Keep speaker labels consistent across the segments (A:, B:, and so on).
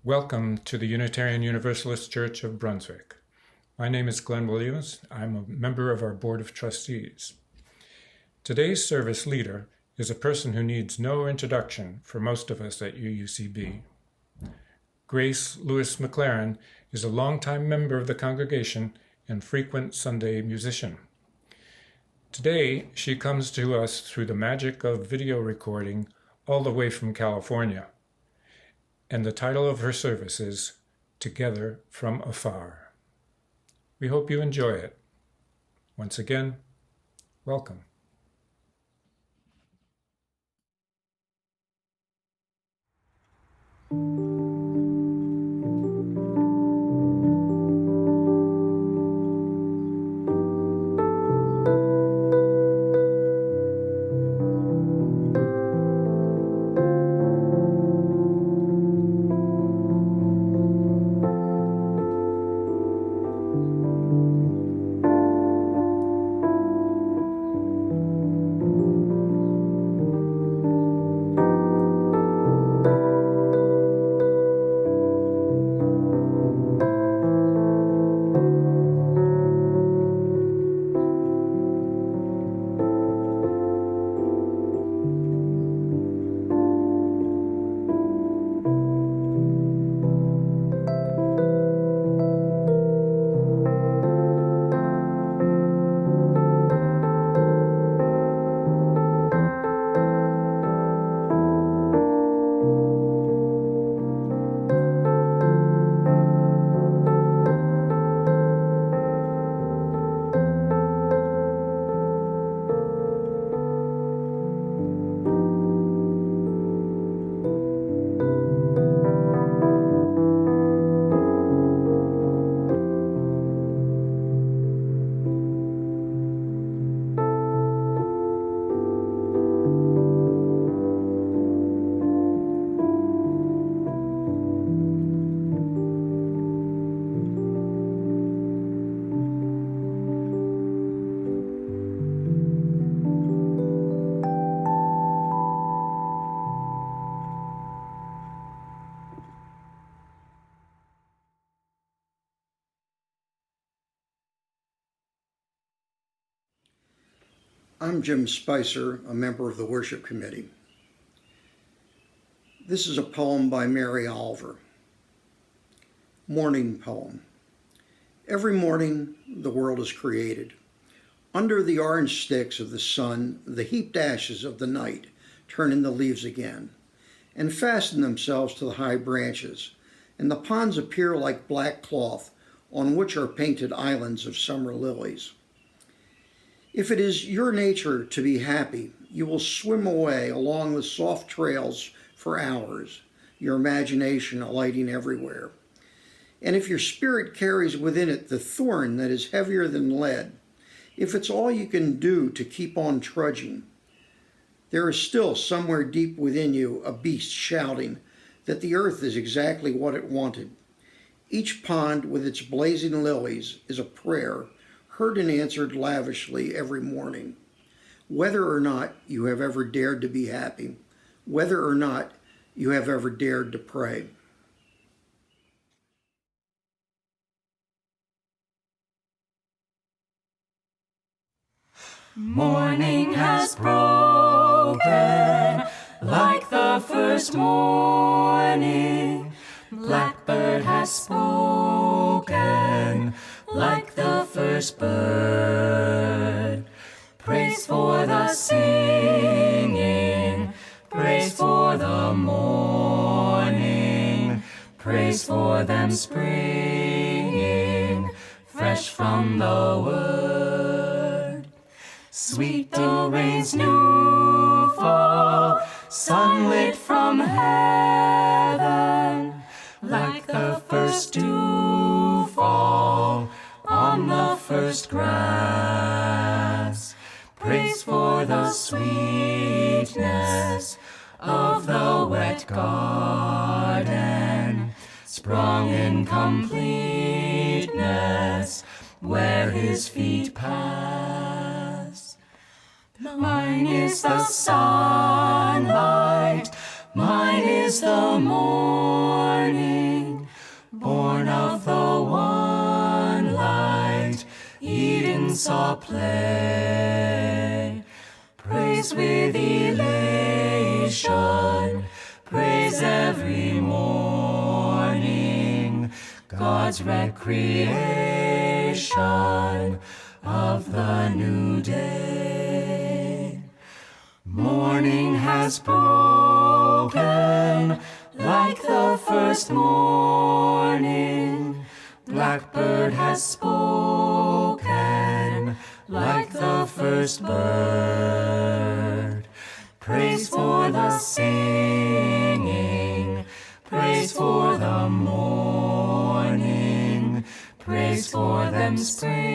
A: Welcome to the Unitarian Universalist Church of Brunswick. My name is Glenn Williams. I'm a member of our Board of Trustees. Today's service leader is a person who needs no introduction for most of us at UUCB. Grace Lewis McLaren is a longtime member of the congregation and frequent Sunday musician. Today, she comes to us through the magic of video recording all the way from California. And the title of her service is Together from Afar. We hope you enjoy it. Once again, welcome.
B: I'm Jim Spicer, a member of the Worship Committee. This is a poem by Mary Oliver. Morning Poem. Every morning the world is created. Under the orange sticks of the sun, the heaped ashes of the night turn into leaves again and fasten themselves to the high branches, and the ponds appear like black cloth on which are painted islands of summer lilies. If it is your nature to be happy, you will swim away along the soft trails for hours, your imagination alighting everywhere. And if your spirit carries within it the thorn that is heavier than lead, if it's all you can do to keep on trudging, there is still somewhere deep within you a beast shouting that the earth is exactly what it wanted. Each pond with its blazing lilies is a prayer heard and answered lavishly every morning. Whether or not you have ever dared to be happy, whether or not you have ever dared to pray.
C: Morning has broken like the first morning. Blackbird has spoken like the first bird. Praise for the singing, praise for the morning, praise for them springing fresh from the word. Sweet the rain's new fall, sunlit from heaven, like the first dew fall on the first grass. Praise for the sweetness of the wet garden, sprung in completeness where his feet pass. Mine is the sunlight, mine is the morning. saw play. Praise with elation, praise every morning, God's recreation of the new day. Morning has broken like the first morning. Blackbird has spoken like the first bird. Praise for the singing, praise for the morning, praise for them springing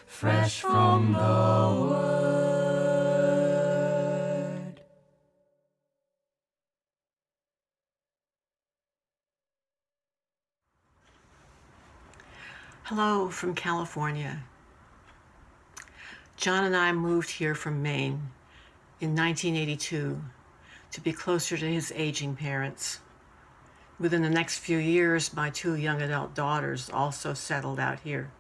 C: fresh from the word.
D: Hello from California. John and I moved here from Maine in 1982 to be closer to his aging parents. Within the next few years, my 2 young adult daughters also settled out here.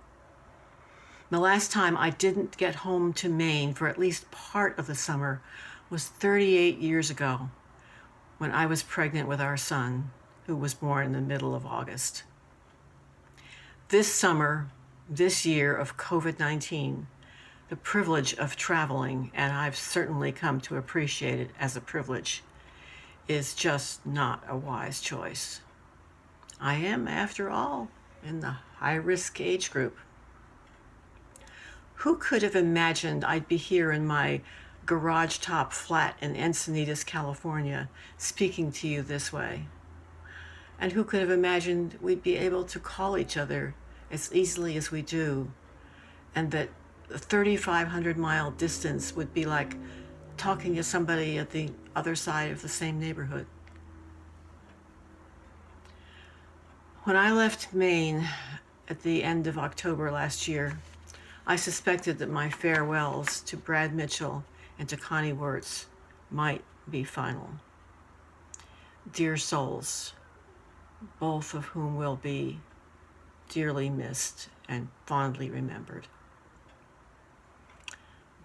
D: The last time I didn't get home to Maine for at least part of the summer was 38 years ago, when I was pregnant with our son, who was born in the middle of August. This summer, this year of COVID-19, the privilege of traveling, and I've certainly come to appreciate it as a privilege, is just not a wise choice. I am, after all, in the high-risk age group. Who could have imagined I'd be here in my garage-top flat in Encinitas, California, speaking to you this way? And who could have imagined we'd be able to call each other as easily as we do, and that a 3,500-mile distance would be like talking to somebody at the other side of the same neighborhood? When I left Maine at the end of October last year, I suspected that my farewells to Brad Mitchell and to Connie Wirtz might be final. Dear souls, both of whom will be dearly missed and fondly remembered.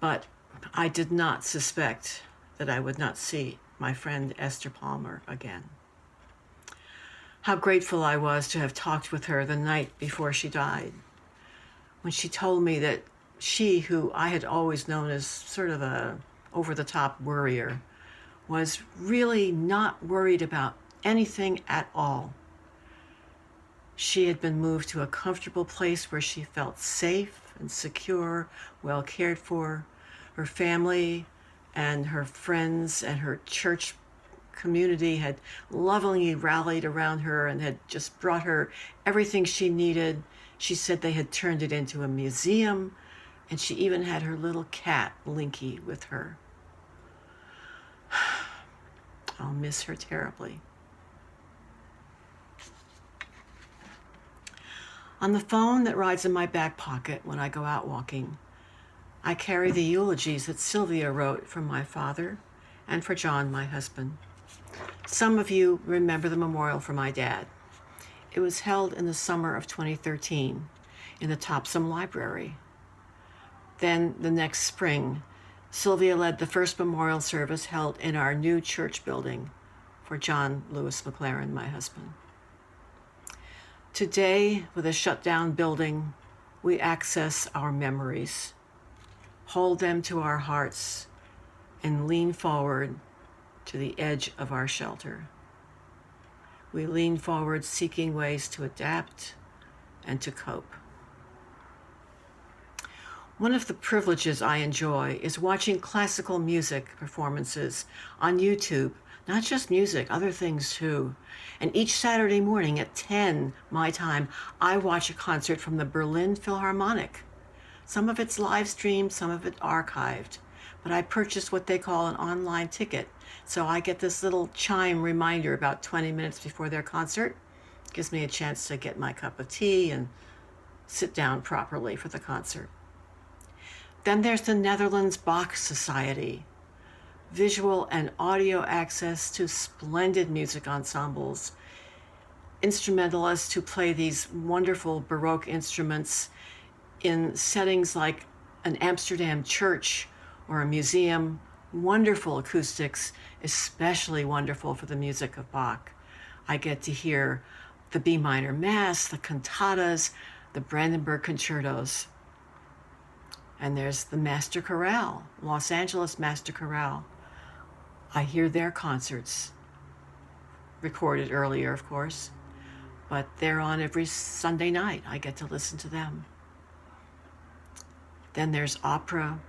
D: But I did not suspect that I would not see my friend Esther Palmer again. How grateful I was to have talked with her the night before she died, when she told me that she, who I had always known as sort of a over-the-top worrier, was really not worried about anything at all. She had been moved to a comfortable place where she felt safe and secure, well cared for. Her family and her friends and her church community had lovingly rallied around her and had just brought her everything she needed. She said they had turned it into a museum, and she even had her little cat, Linky, with her. I'll miss her terribly. On the phone that rides in my back pocket when I go out walking, I carry the eulogies that Sylvia wrote for my father and for John, my husband. Some of you remember the memorial for my dad. It was held in the summer of 2013 in the Topsom Library. Then the next spring, Sylvia led the first memorial service held in our new church building for John Lewis McLaren, my husband. Today, with a shut-down building, we access our memories, hold them to our hearts, and lean forward to the edge of our shelter. We lean forward seeking ways to adapt and to cope. One of the privileges I enjoy is watching classical music performances on YouTube. Not just music, other things too. And each Saturday morning at 10 my time, I watch a concert from the Berlin Philharmonic. Some of it's live streamed, some of it archived. But I purchased what they call an online ticket. So I get this little chime reminder about 20 minutes before their concert. It gives me a chance to get my cup of tea and sit down properly for the concert. Then there's the Netherlands Bach Society. Visual and audio access to splendid music ensembles, instrumentalists who play these wonderful Baroque instruments in settings like an Amsterdam church or a museum, wonderful acoustics, especially wonderful for the music of Bach. I get to hear the B minor Mass, the cantatas, the Brandenburg concertos. And there's the Master Chorale, Los Angeles Master Chorale. I hear their concerts, recorded earlier, of course, but they're on every Sunday night. I get to listen to them. Then there's opera,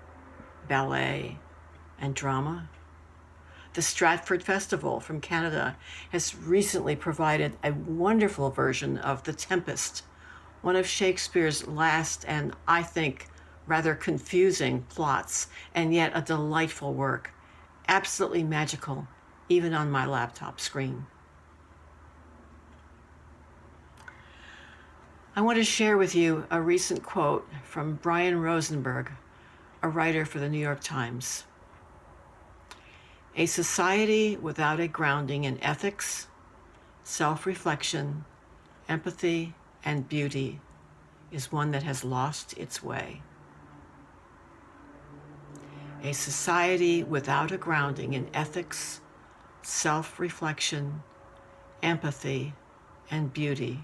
D: ballet, and drama. The Stratford Festival from Canada has recently provided a wonderful version of The Tempest, one of Shakespeare's last and, I think, rather confusing plots, and yet a delightful work, absolutely magical, even on my laptop screen. I want to share with you a recent quote from Brian Rosenberg, a writer for the New York Times. A society without a grounding in ethics, self-reflection, empathy, and beauty is one that has lost its way. A society without a grounding in ethics, self-reflection, empathy, and beauty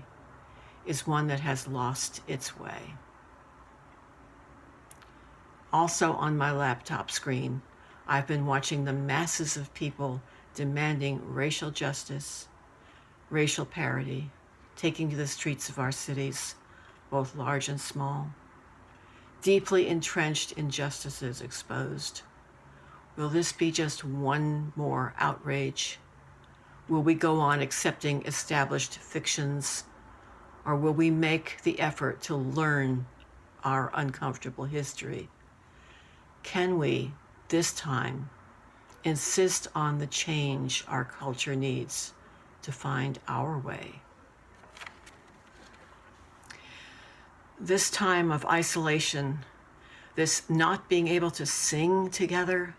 D: is one that has lost its way. Also on my laptop screen, I've been watching the masses of people demanding racial justice, racial parity, taking to the streets of our cities, both large and small. Deeply entrenched injustices exposed. Will this be just one more outrage? Will we go on accepting established fictions, or will we make the effort to learn our uncomfortable history? Can we, this time, insist on the change our culture needs to find our way? This time of isolation, this not being able to sing together,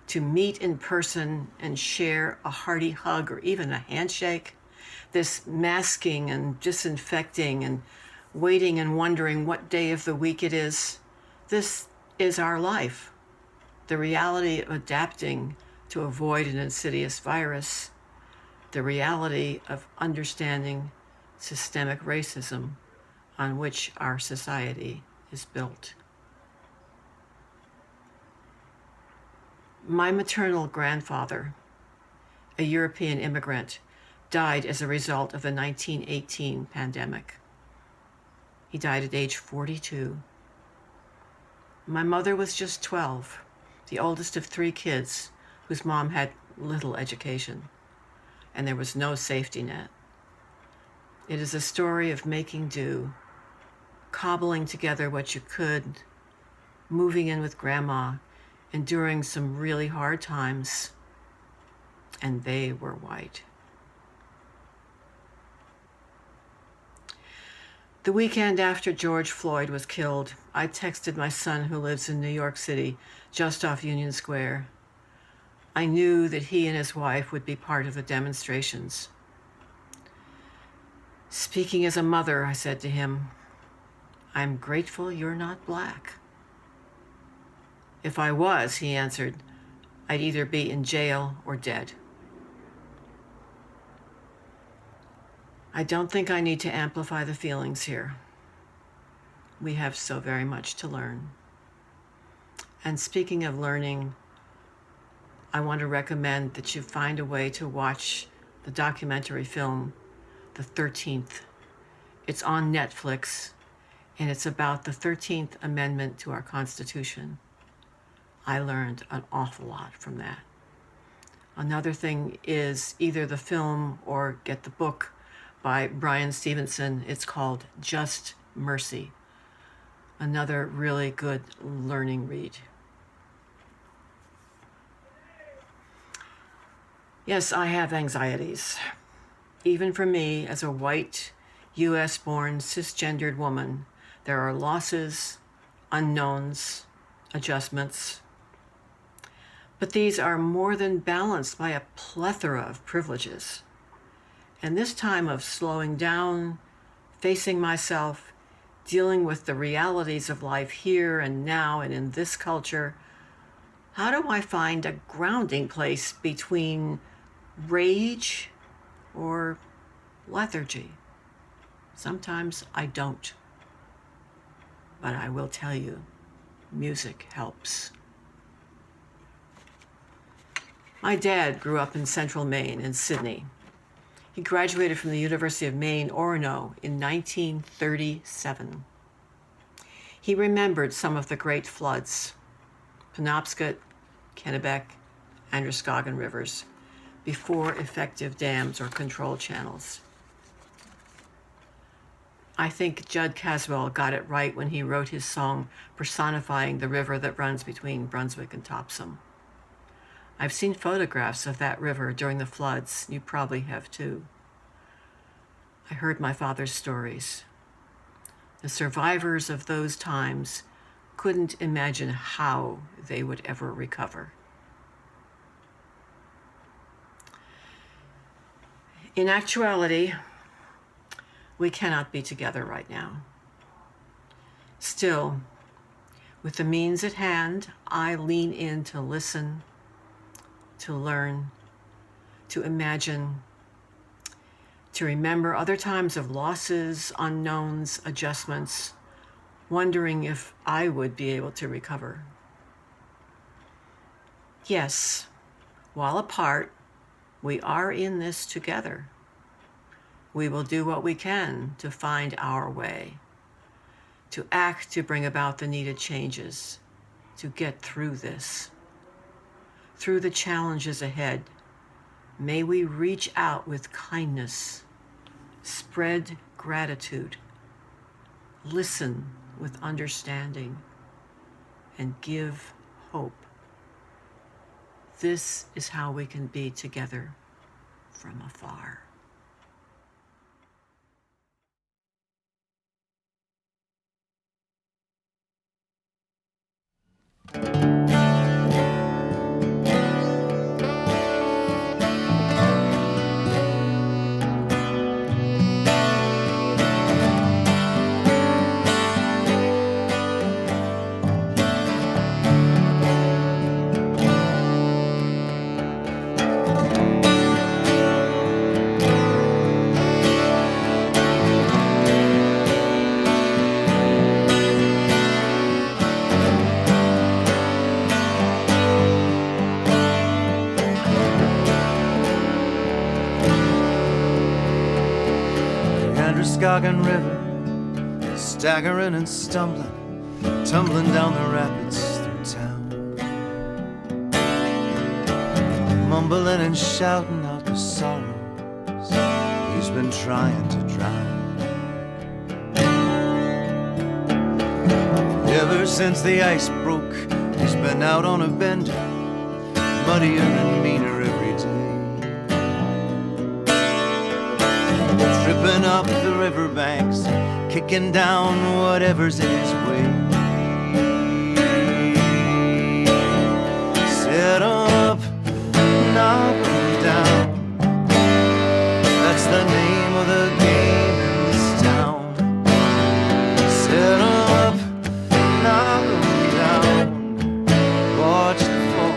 D: to meet in person and share a hearty hug or even a handshake, this masking and disinfecting and waiting and wondering what day of the week it is, this is our life. The reality of adapting to avoid an insidious virus, the reality of understanding systemic racism on which our society is built. My maternal grandfather, a European immigrant, died as a result of the 1918 pandemic. He died at age 42. My mother was just 12, the oldest of 3 kids whose mom had little education, and there was no safety net. It is a story of making do, cobbling together what you could, moving in with grandma, enduring some really hard times, and they were white. The weekend after George Floyd was killed, I texted my son who lives in New York City, just off Union Square. I knew that he and his wife would be part of the demonstrations. Speaking as a mother, I said to him, "I'm grateful you're not black." "If I was," he answered, "I'd either be in jail or dead." I don't think I need to amplify the feelings here. We have so very much to learn. And speaking of learning, I want to recommend that you find a way to watch the documentary film, The 13th. It's on Netflix, and it's about the 13th Amendment to our Constitution. I learned an awful lot from that. Another thing is either the film or get the book by Brian Stevenson. It's called Just Mercy. Another really good learning read. Yes, I have anxieties. Even for me, as a white, US-born, cisgendered woman, there are losses, unknowns, adjustments. But these are more than balanced by a plethora of privileges. And this time of slowing down, facing myself, dealing with the realities of life here and now and in this culture, how do I find a grounding place between rage or lethargy? Sometimes I don't. But I will tell you, music helps. My dad grew up in central Maine, in Sydney. He graduated from the University of Maine, Orono, in 1937. He remembered some of the great floods, Penobscot, Kennebec, Androscoggin rivers, before effective dams or control channels. I think Judd Caswell got it right when he wrote his song personifying the river that runs between Brunswick and Topsom. I've seen photographs of that river during the floods. You probably have too. I heard my father's stories. The survivors of those times couldn't imagine how they would ever recover. In actuality, we cannot be together right now. Still, with the means at hand, I lean in to listen, to learn, to imagine, to remember other times of losses, unknowns, adjustments, wondering if I would be able to recover. Yes, while apart, we are in this together. We will do what we can to find our way, to act to bring about the needed changes, to get through this. Through the challenges ahead, may we reach out with kindness, spread gratitude, listen with understanding, and give hope. This is how we can be together from afar.
C: Androscoggin River, staggering and stumbling, tumbling down the rapids through town, mumbling and shouting out the sorrows he's been trying to drown. Ever since the ice broke, he's been out on a bender, muddier and meaner every day, tripping up the riverbanks, kicking down whatever's in his way. Set up, knock 'em down, that's the name of the game in this town. Set up, knock 'em down, watch the fall.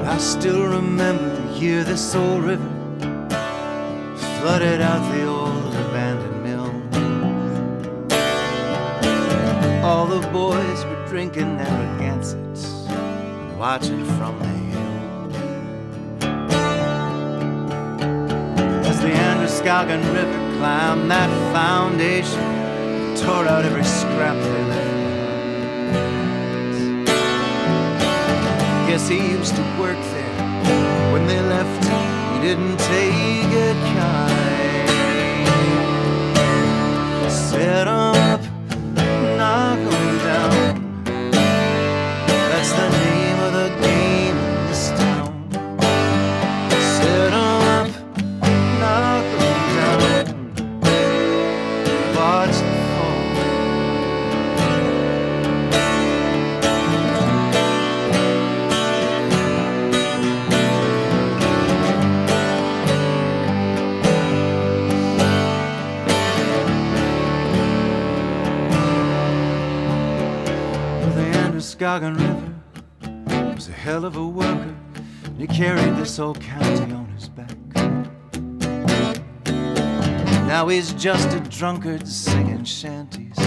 C: I still remember the year this old river flooded out the old abandoned mill. All the boys were drinking Narragansett, watching from the hill. As the Androscoggin River climbed that foundation, tore out every scrap they left behind. Guess he used to work there. When they left, he didn't take it kind. Set 'em up, knock 'em down, that's the name of the game in this town. Set 'em up, knock 'em down, Muskegon River was a hell of a worker, and he carried this whole county on his back. Now he's just a drunkard singing shanties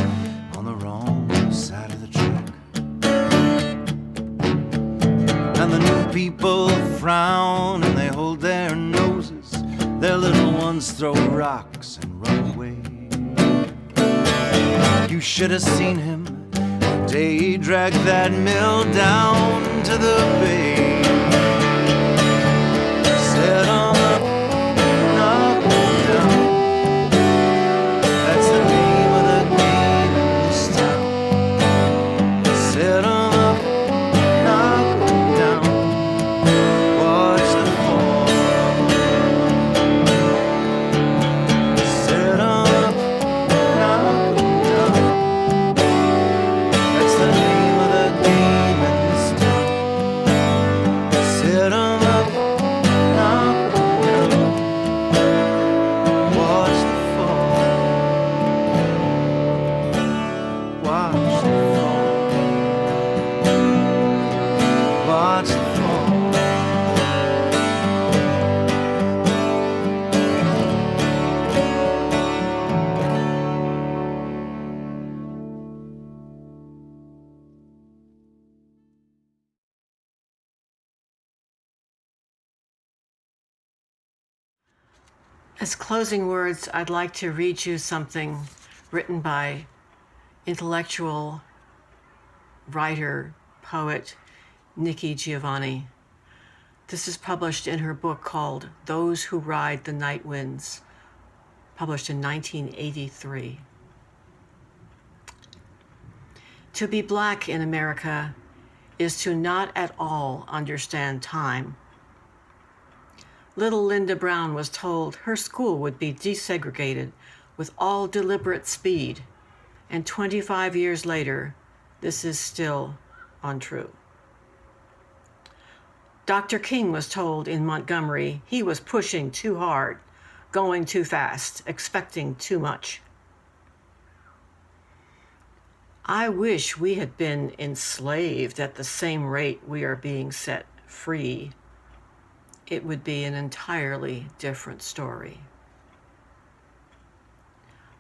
C: on the wrong side of the track. And the new people frown and they hold their noses. Their little ones throw rocks and run away. You should have seen him the day he dragged that mill down to the bay. Set 'em up, knock 'em down. That's the name of the game in this town. Set 'em up, knock 'em down. Watch the fall. Set 'em up, knock 'em down. That's the name of the game in this town. Set 'em up, knock 'em down. Watch the fall. Watch the fall. Watch the fall.
D: As closing words, I'd like to read you something written by intellectual writer, poet Nikki Giovanni. This is published in her book called Those Who Ride the Night Winds, published in 1983. To be Black in America is to not at all understand time. Little Linda Brown was told her school would be desegregated with all deliberate speed, and 25 years later, this is still untrue. Dr. King was told in Montgomery he was pushing too hard, going too fast, expecting too much. I wish we had been enslaved at the same rate we are being set free. It would be an entirely different story.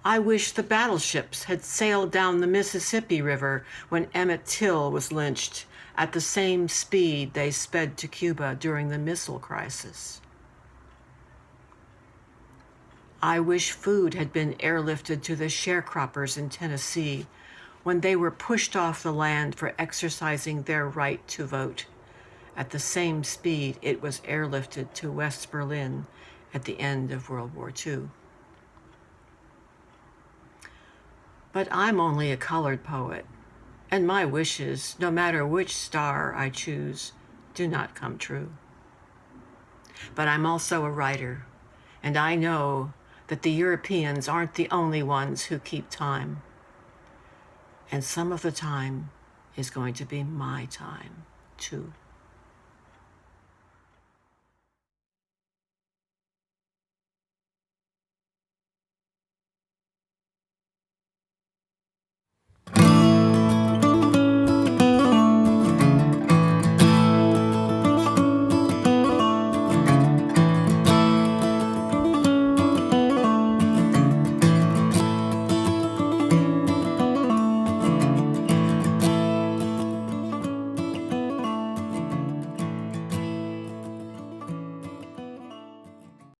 D: I wish the battleships had sailed down the Mississippi River when Emmett Till was lynched at the same speed they sped to Cuba during the missile crisis. I wish food had been airlifted to the sharecroppers in Tennessee when they were pushed off the land for exercising their right to vote, at the same speed it was airlifted to West Berlin at the end of World War II. But I'm only a colored poet, and my wishes, no matter which star I choose, do not come true. But I'm also a writer, and I know that the Europeans aren't the only ones who keep time. And some of the time is going to be my time, too.